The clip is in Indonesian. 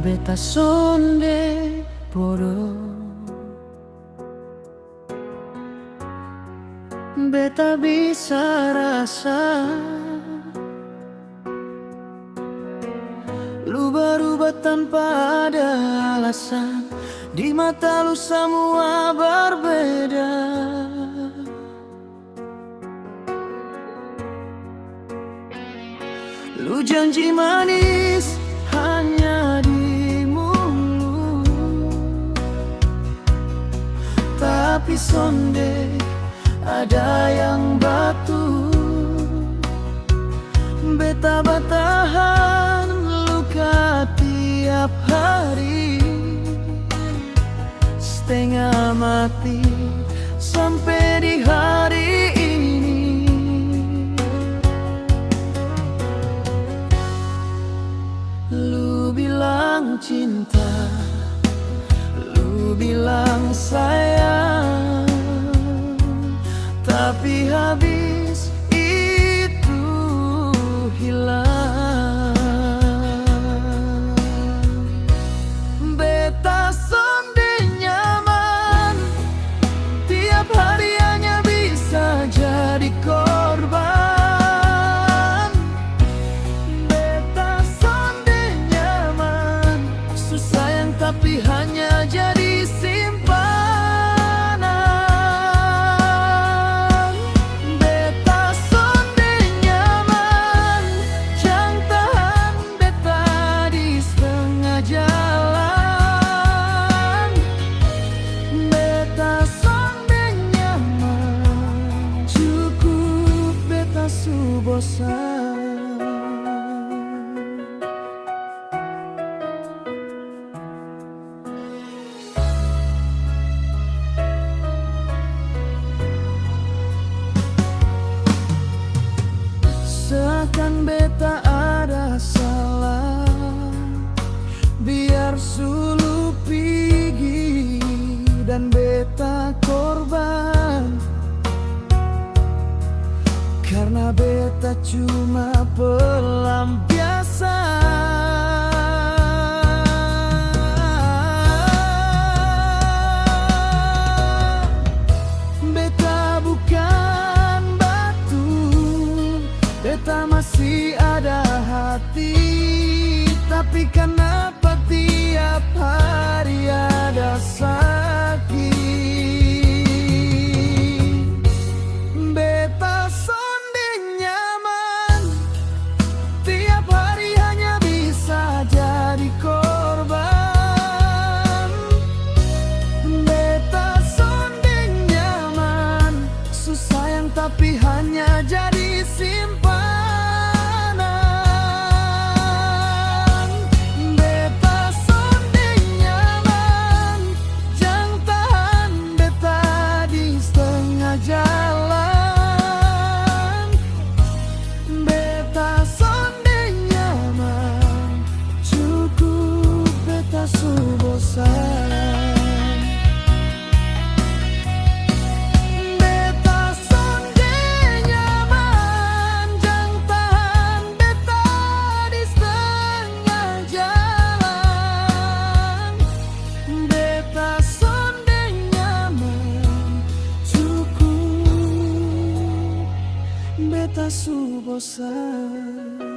Beta sonde bodoh, beta bisa rasa lu berubah tanpa ada alasan. Di mata lu semua berbeda. Lu janji manis hanya di mulut, tapi sonde ada yang batu. Beta bertahan luka tiap hari, setengah mati sampai di hari ini. Lu bilang cinta, lu bilang sayang, tapi habis itu hilang. Beta sonde nyaman, tiap hari hanya bisa jadi korban. Beta sonde nyaman, susah yang tapi hanya jadi simpanan. Beta sonde nyaman, jang tahan beta di setengah jalan. Beta sonde nyaman, cukup beta su bosan. Seakan beta ada salah, biar sulu pergi dan beta korban. Karena beta cuma pelampiasan. Beta bukan batu, beta masih ada hati. Tapi kenapa tiap hari ada sakit? Beta sonde nyaman, tiap hari hanya bisa jadi korban. Beta sonde nyaman, susah yang tapi hanya jadi simpanan. Beta sonde nyaman, jang tahan beta di setengah jalan. Beta sonde nyaman, cukup beta su bosan. Beta sonde nyaman, jang tahan beta di setengah jalan. Beta sonde nyaman, cukup beta su bosan.